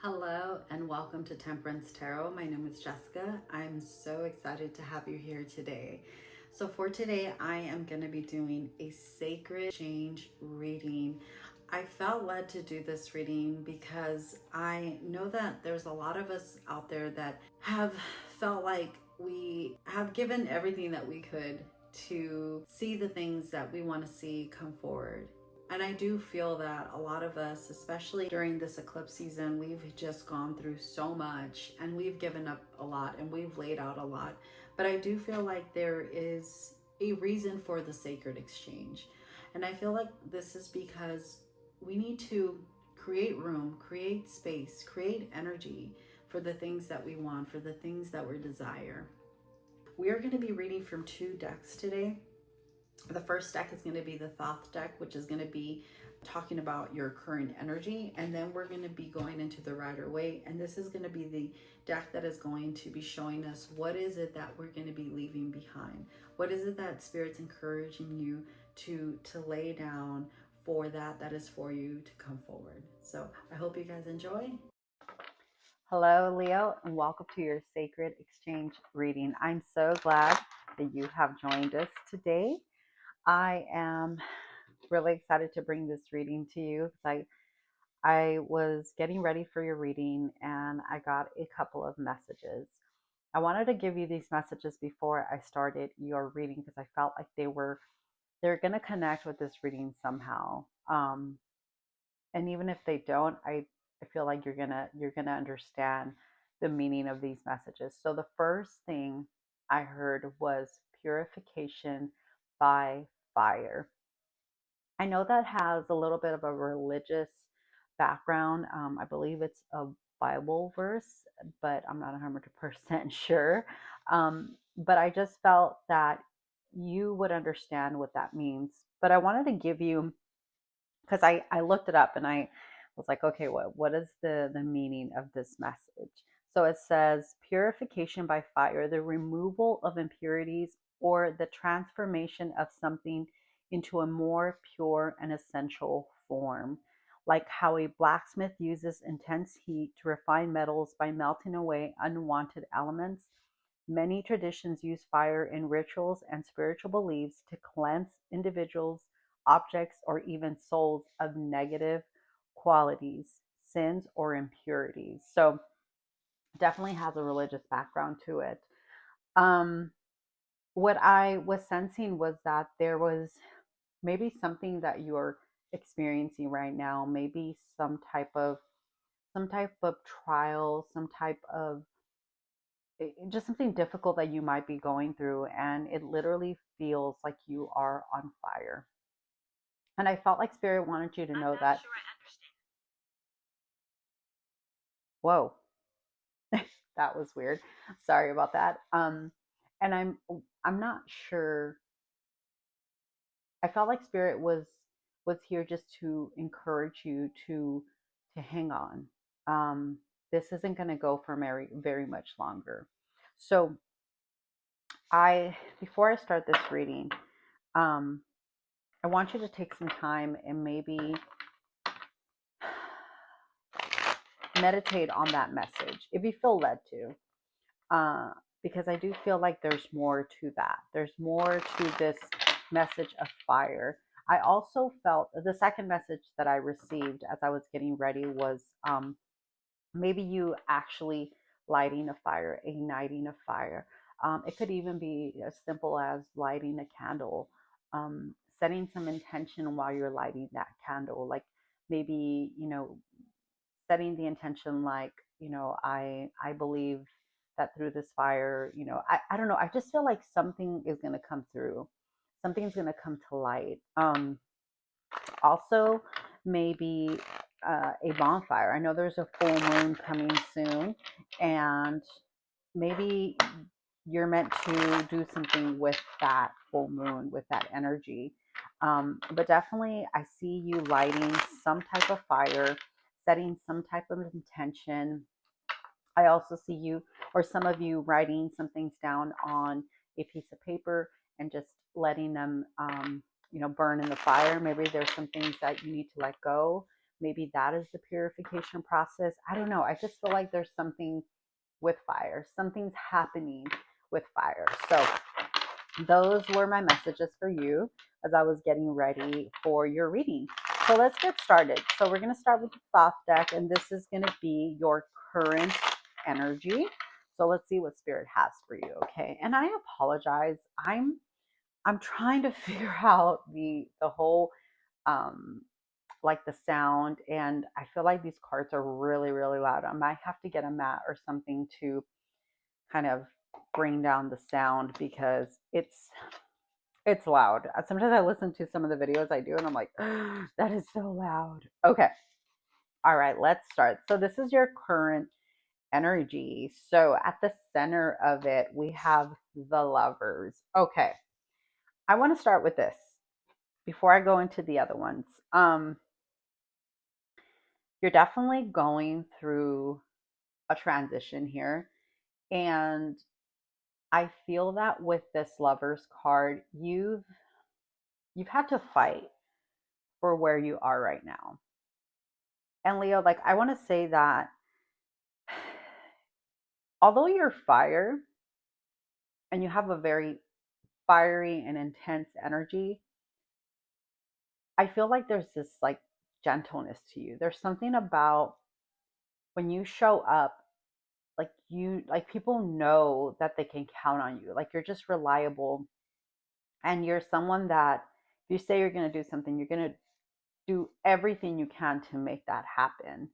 Hello and welcome to Temperance Tarot. My name is Jessica. I'm so excited to have you here today. So for today, I am going to be doing a sacred exchange reading. I felt led to do this reading because I know that there's a lot of us out there that have felt like we have given everything that we could to see the things that we want to see come forward. And I do feel that a lot of us, especially during this eclipse season, we've just gone through so much and we've given up a lot and we've laid out a lot. But I do feel like there is a reason for the sacred exchange. And I feel like this is because we need to create room, create space, create energy for the things that we want, for the things that we desire. We are going to be reading from two decks today. The first deck is going to be the Thoth deck, which is going to be talking about your current energy. And then we're going to be going into the Rider Waite. And this is going to be the deck that is going to be showing us what is it that we're going to be leaving behind. What is it that Spirit's encouraging you to lay down for that is for you to come forward. So I hope you guys enjoy. Hello, Leo, and welcome to your Sacred Exchange reading. I'm so glad that you have joined us today. I am really excited to bring this reading to you because I was getting ready for your reading and I got a couple of messages. I wanted to give you these messages before I started your reading because I felt like they're going to connect with this reading somehow. And even if they don't, I feel like you're gonna understand the meaning of these messages. So the first thing I heard was purification by fire. I know that has a little bit of a religious background. I believe it's a Bible verse, but I'm not 100% sure. But I just felt that you would understand what that means. But I wanted to give you, because I looked it up and I was like, okay, what is the meaning of this message? So it says purification by fire, the removal of impurities or the transformation of something into a more pure and essential form. Like how a blacksmith uses intense heat to refine metals by melting away unwanted elements, many traditions use fire in rituals and spiritual beliefs to cleanse individuals, objects, or even souls of negative qualities, sins, or impurities. So, definitely has a religious background to it. Um, what I was sensing was that there was maybe something that you're experiencing right now, maybe some type of trial, some type of just something difficult that you might be going through, and it literally feels like you are on fire. And I felt like Spirit wanted you to know that. Sure, whoa, that was weird. Sorry about that. And I'm not sure. I felt like Spirit was here just to encourage you to hang on. Um, this isn't going to go for very much longer. So I before I start this reading, um, I want you to take some time and maybe meditate on that message if you feel led to. Uh, because I do feel like there's more to that. There's more to this message of fire. I also felt the second message that I received as I was getting ready was maybe you actually lighting a fire, igniting a fire. It could even be as simple as lighting a candle, setting some intention while you're lighting that candle. Like maybe, setting the intention like, I believe that through this fire, I don't know. I just feel like something is going to come through. Something's going to come to light. Also, maybe a bonfire. I know there's a full moon coming soon, and maybe you're meant to do something with that full moon, with that energy. But definitely, I see you lighting some type of fire, setting some type of intention. I also see you, or some of you, writing some things down on a piece of paper and just letting them, burn in the fire. Maybe there's some things that you need to let go. maybe that is the purification process. I don't know. I just feel like there's something with fire. Something's happening with fire. So those were my messages for you as I was getting ready for your reading. So let's get started. So we're going to start with the soft deck, and this is going to be your current energy. So let's see what spirit has for you, okay? And I apologize. I'm trying to figure out the whole um like the sound, and I feel like these cards are really really loud. I might have to get a mat or something to kind of bring down the sound because it's loud. Sometimes I listen to some of the videos I do and I'm like, oh, that is so loud. Okay. All right, let's start. So this is your current energy. So at the center of it, we have the Lovers. Okay. I want to start with this before I go into the other ones. You're definitely going through a transition here, and I feel that with this Lovers card, you've had to fight for where you are right now. And Leo, like I want to say that although you're fire and you have a very fiery and intense energy, I feel like there's this like gentleness to you. There's something about when you show up, like like people know that they can count on you. Like you're just reliable, and you're someone that if you say you're going to do something, you're going to do everything you can to make that happen.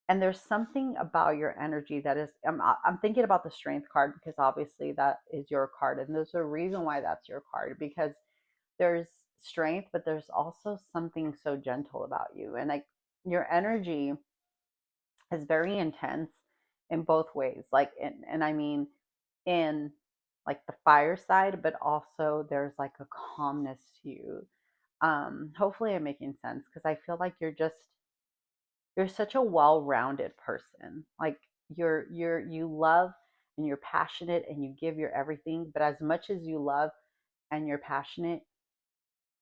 And there's something about your energy that is, I'm thinking about the strength card because obviously that is your card. And there's a reason why that's your card, because there's strength, but there's also something so gentle about you. And like your energy is very intense in both ways. Like, and I mean, in like the fire side, but also there's like a calmness to you. Hopefully I'm making sense because I feel like you're such a well-rounded person. Like you love and you're passionate and you give your everything, but as much as you love and you're passionate,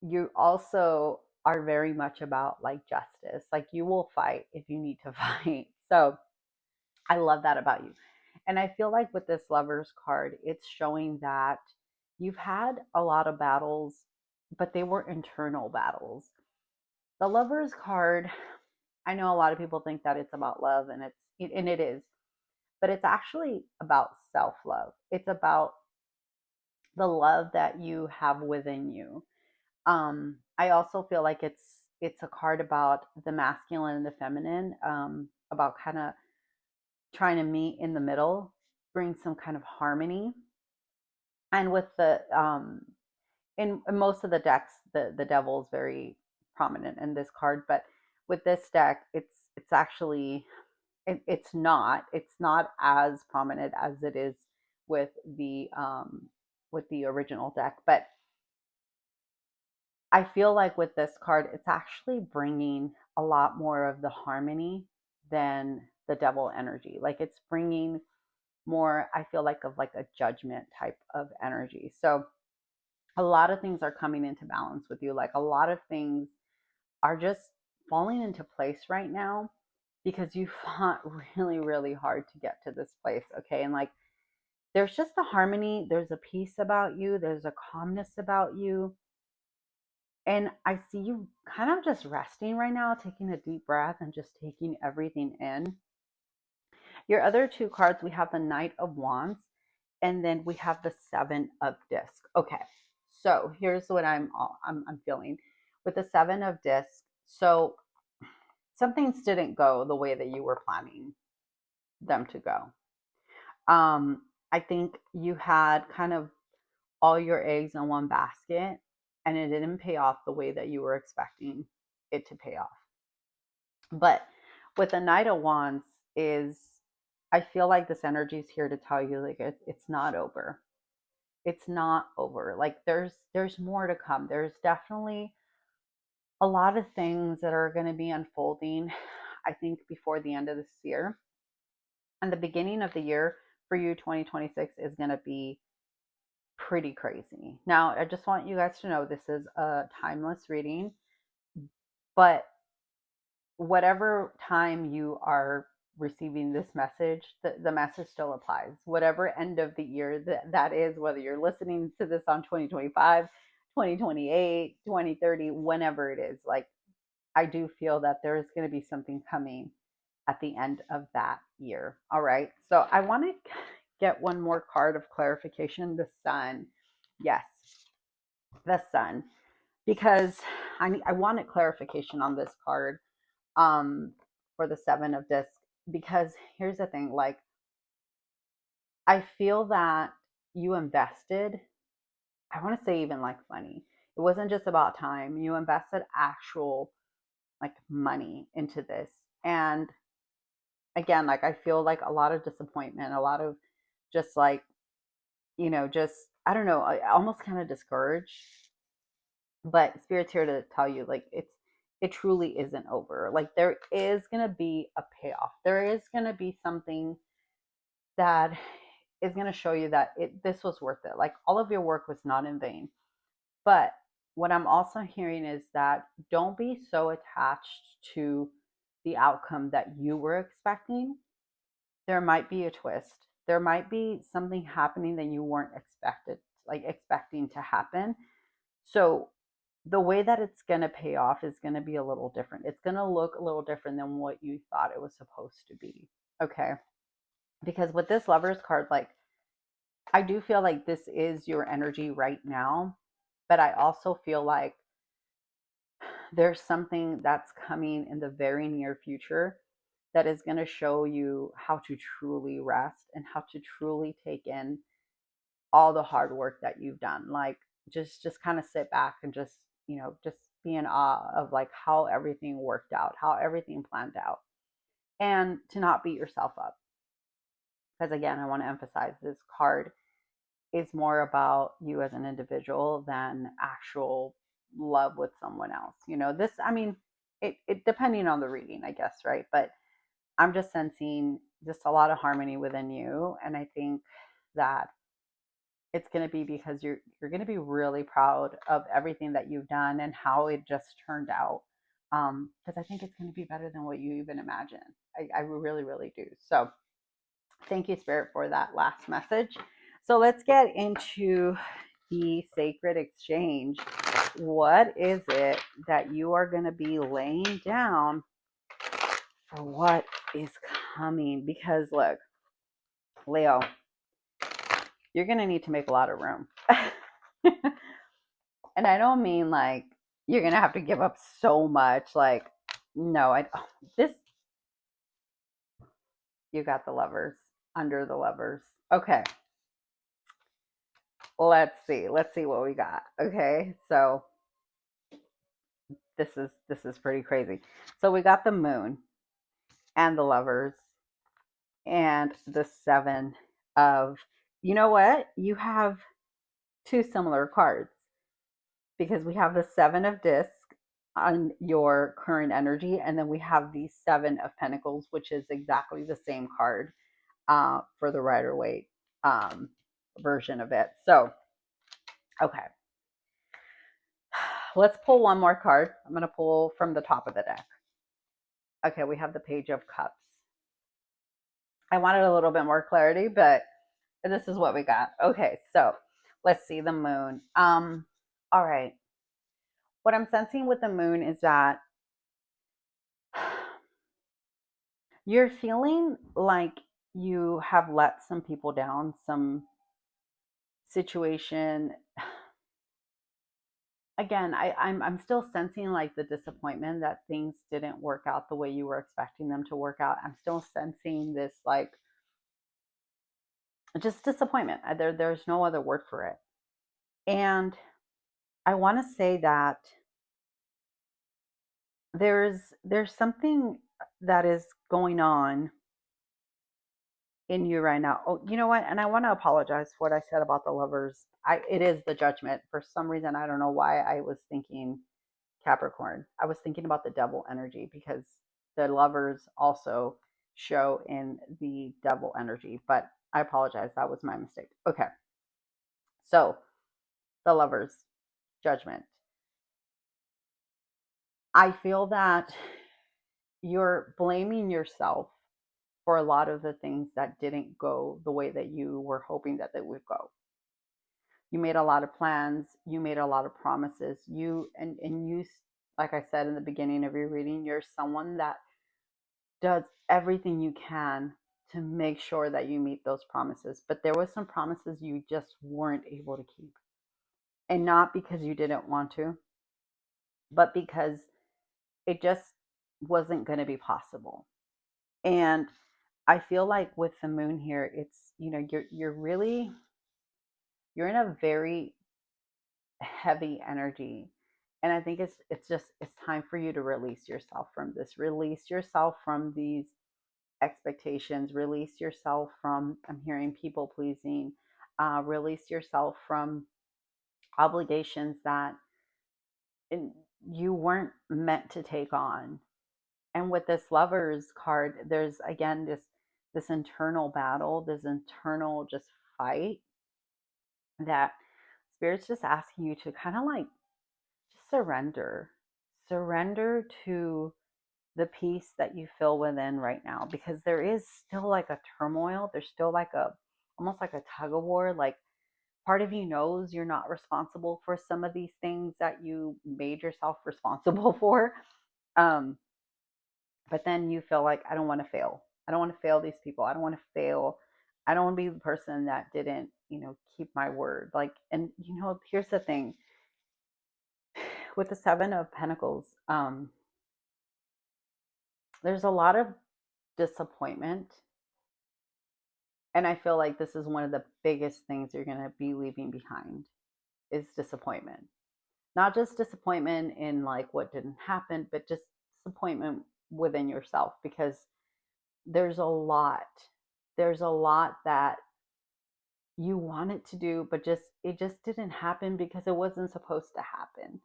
you also are very much about like justice. Like you will fight if you need to fight. So I love that about you. And I feel like with this Lovers card, it's showing that you've had a lot of battles, but they were internal battles. The Lovers card, I know a lot of people think that it's about love, and it is, but it's actually about self-love. It's about the love that you have within you. I also feel like it's a card about the masculine and the feminine, about kind of trying to meet in the middle, bring some kind of harmony. And with the in most of the decks, the devil is very prominent in this card, but with this deck, it's actually it's not as prominent as it is with the original deck. But I feel like with this card, it's actually bringing a lot more of the harmony than the devil energy. Like it's bringing more, I feel like, of like a judgment type of energy. So a lot of things are coming into balance with you. Like a lot of things are just falling into place right now because you fought really, really hard to get to this place. Okay. And like there's just a harmony, there's a peace about you, there's a calmness about you. And I see you kind of just resting right now, taking a deep breath and just taking everything in. Your other two cards, we have the Knight of Wands, and then we have the Seven of Disc. Okay, so here's what I'm feeling with the Seven of Disc. So some things didn't go the way that you were planning them to go. I think you had kind of all your eggs in one basket, and it didn't pay off the way that you were expecting it to pay off. But with the Knight of Wands is, I feel like this energy is here to tell you like it's not over. It's not over. Like there's more to come. There's definitely a lot of things that are going to be unfolding, I think, before the end of this year. And the beginning of the year for you, 2026, is going to be pretty crazy. Now, I just want you guys to know this is a timeless reading, but whatever time you are receiving this message, the message still applies. Whatever end of the year that is, whether you're listening to this on 2025, 2028, 2030, whenever it is, like I do feel that there is going to be something coming at the end of that year. All right. So I want to get one more card of clarification, the sun. Yes, the sun. Because I wanted clarification on this card um, for the seven of discs. Because here's the thing, like, I feel that you invested, I want to say even like money. It wasn't just about time. You invested actual like money into this. And again, like I feel like a lot of disappointment, a lot of just like, just I don't know, I almost kind of discouraged. But Spirit's here to tell you, like it truly isn't over. Like there is gonna be a payoff. There is gonna be something that is gonna show you that this was worth it. Like all of your work was not in vain. But what I'm also hearing is that don't be so attached to the outcome that you were expecting. There might be a twist. There might be something happening that you weren't expecting to happen. So the way that it's going to pay off is going to be a little different. It's going to look a little different than what you thought it was supposed to be. Okay. Because with this lovers card, like I do feel like this is your energy right now, but I also feel like there's something that's coming in the very near future that is going to show you how to truly rest and how to truly take in all the hard work that you've done. Like just kind of sit back and just be in awe of like how everything worked out, how everything planned out. And to not beat yourself up. Because again, I want to emphasize this card is more about you as an individual than actual love with someone else. This, I mean, it depending on the reading, I guess, right? But I'm just sensing just a lot of harmony within you. And I think that it's going to be because you're going to be really proud of everything that you've done and how it just turned out. Because I think it's going to be better than what you even imagined. I really, really do. So thank you, Spirit, for that last message. So let's get into the sacred exchange. What is it that you are going to be laying down for what is coming? Because look, Leo, you're going to need to make a lot of room. And I don't mean like you're going to have to give up so much. Like, no, this, you got the lovers under the lovers. Okay. Let's see. Let's see what we got. Okay. So this is pretty crazy. So we got the moon and the lovers and the seven of, you know what? You have two similar cards because we have the seven of discs on your current energy, and then we have the seven of pentacles, which is exactly the same card for the Rider Waite version of it. So, okay, let's pull one more card. I'm going to pull from the top of the deck. Okay, we have the Page of Cups. I wanted a little bit more clarity, but this is what we got. Okay, so let's see the moon. All right. What I'm sensing with the moon is that you're feeling like you have let some people down, some situation. Again, I'm still sensing like the disappointment that things didn't work out the way you were expecting them to work out. I'm still sensing this like just disappointment. There's no other word for it. And I want to say that there's something that is going on in you right now. Oh, you know what? And I want to apologize for what I said about the lovers. It is the judgment. For some reason, I don't know why I was thinking Capricorn. I was thinking about the devil energy because the lovers also show in the devil energy. But I apologize. That was my mistake. Okay. So the lovers, judgment. I feel that you're blaming yourself for a lot of the things that didn't go the way that you were hoping that they would go. You made a lot of plans, you made a lot of promises. You, like I said in the beginning of your reading, you're someone that does everything you can to make sure that you meet those promises. But there was some promises you just weren't able to keep. And not because you didn't want to, but because it just wasn't going to be possible. And I feel like with the moon here, it's, you're really, you're in a very heavy energy. And I think it's time for you to release yourself from this. Release yourself from these expectations. Release yourself from, I'm hearing, people pleasing. Release yourself from obligations that you weren't meant to take on. And with this Lovers card, there's again this internal battle, this internal just fight that Spirit's just asking you to kind of like just surrender to the peace that you feel within right now, because there is still like a turmoil. There's still like a, almost like a tug of war. Like, part of you knows you're not responsible for some of these things that you made yourself responsible for. um but then you feel like, I don't want to fail. I don't want to fail these people. I don't want to fail. I don't want to be the person that didn't, keep my word. Like, and here's the thing with the Seven of Pentacles. There's a lot of disappointment, and I feel like this is one of the biggest things you're going to be leaving behind is disappointment. Not just disappointment in like what didn't happen, but just disappointment within yourself, because there's a lot there's a lot that you wanted to do, but it just didn't happen because it wasn't supposed to happen.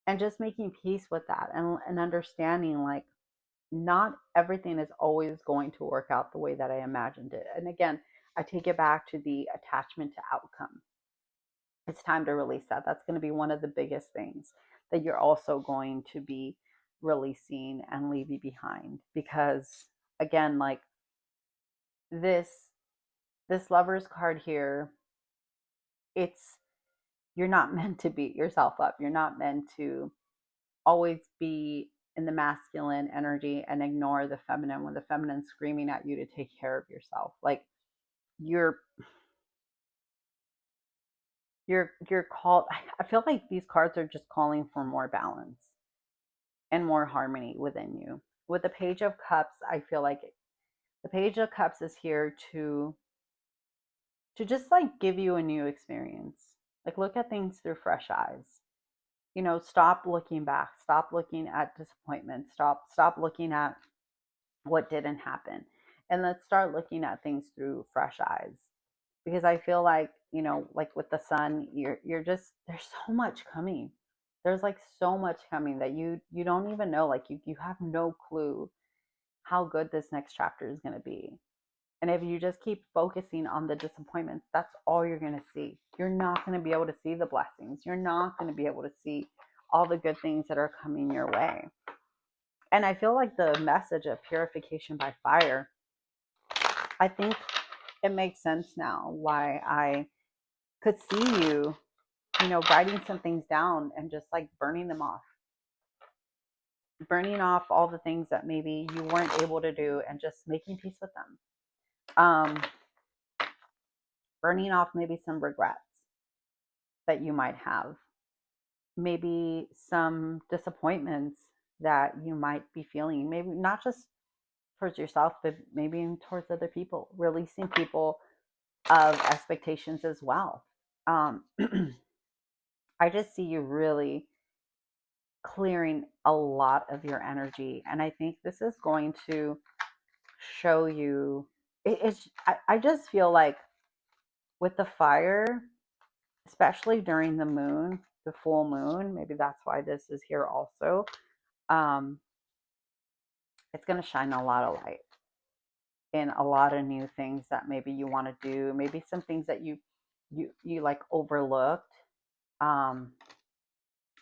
And just making peace with that, and understanding like not everything is always going to work out the way that I imagined it. And again, I take it back to the attachment to outcome. It's time to release that. That's going to be one of the biggest things that you're also going to be releasing and leaving behind, because again, like this Lovers card here, it's, you're not meant to beat yourself up. You're not meant to always be in the masculine energy and ignore the feminine when the feminine's screaming at you to take care of yourself. Like, you're you're called, I feel like these cards are just calling for more balance and more harmony within you. With the Page of Cups, I feel like the Page of Cups is here to just like give you a new experience. Like, look at things through fresh eyes. Stop looking back, stop looking at disappointment, stop looking at what didn't happen, and let's start looking at things through fresh eyes. Because I feel like, like with the Sun, you're just, there's so much coming. There's like so much coming that you don't even know. Like, you have no clue how good this next chapter is going to be. And if you just keep focusing on the disappointments, that's all you're going to see. You're not going to be able to see the blessings. You're not going to be able to see all the good things that are coming your way. And I feel like the message of purification by fire, I think it makes sense now why I could see you, writing some things down and just like burning off all the things that maybe you weren't able to do, and just making peace with them. Um, Burning off maybe some regrets that you might have, maybe some disappointments that you might be feeling, maybe not just towards yourself, but maybe towards other people, releasing people of expectations as well. Um, I just see you really clearing a lot of your energy. And I think this is going to show you, I just feel like with the fire, especially during the moon, the full moon, maybe that's why this is here also. Um, it's going to shine a lot of light in a lot of new things that maybe you want to do, maybe some things that you like overlooked. I'm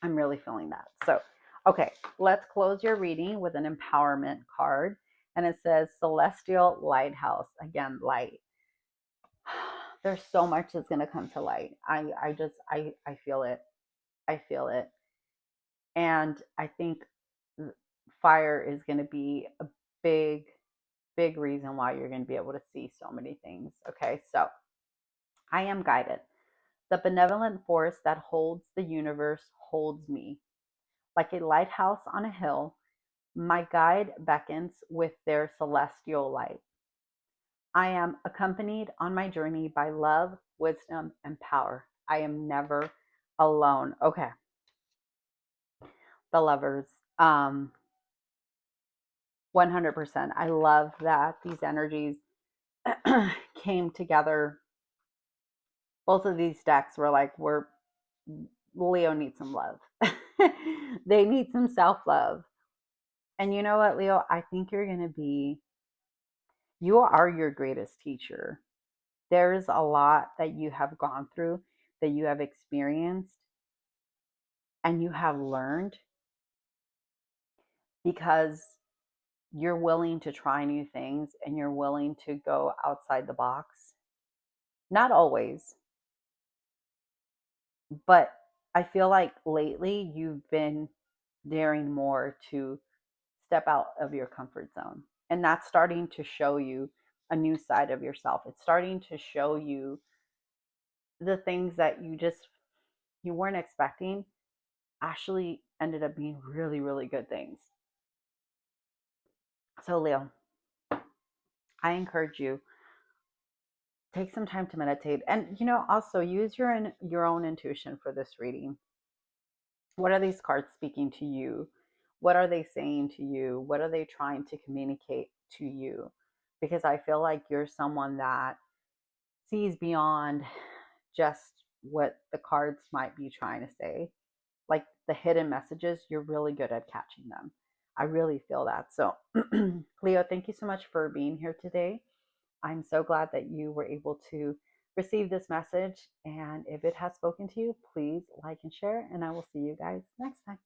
really feeling that. So Okay, let's close your reading with an empowerment card. And it says Celestial Lighthouse. Again, light. There's so much that's going to come to light. I feel it. I feel it. And I think fire is going to be a big, big reason why you're going to be able to see so many things. Okay, so I am guided. The benevolent force that holds the universe holds me. Like a lighthouse on a hill, my guide beckons with their celestial light. I am accompanied on my journey by love, wisdom, and power. I am never alone. Okay, the lovers. 100%. I love that these energies came together. Both of these decks were like, Leo needs some love. They need some self love. And you know what, Leo? I think you are your greatest teacher. There's a lot that you have gone through, that you have experienced, and you have learned because you're willing to try new things and you're willing to go outside the box. Not always, but I feel like lately you've been daring more to step out of your comfort zone. And that's starting to show you a new side of yourself. It's starting to show you the things that you weren't expecting actually ended up being really, really good things. So Leo, I encourage you, take some time to meditate, and also use your own intuition for this reading. What are these cards speaking to you? What are they saying to you? What are they trying to communicate to you? Because I feel like you're someone that sees beyond just what the cards might be trying to say. Like the hidden messages, you're really good at catching them. I really feel that. So, Leo, thank you so much for being here today. I'm so glad that you were able to receive this message. And if it has spoken to you, please like and share. And I will see you guys next time.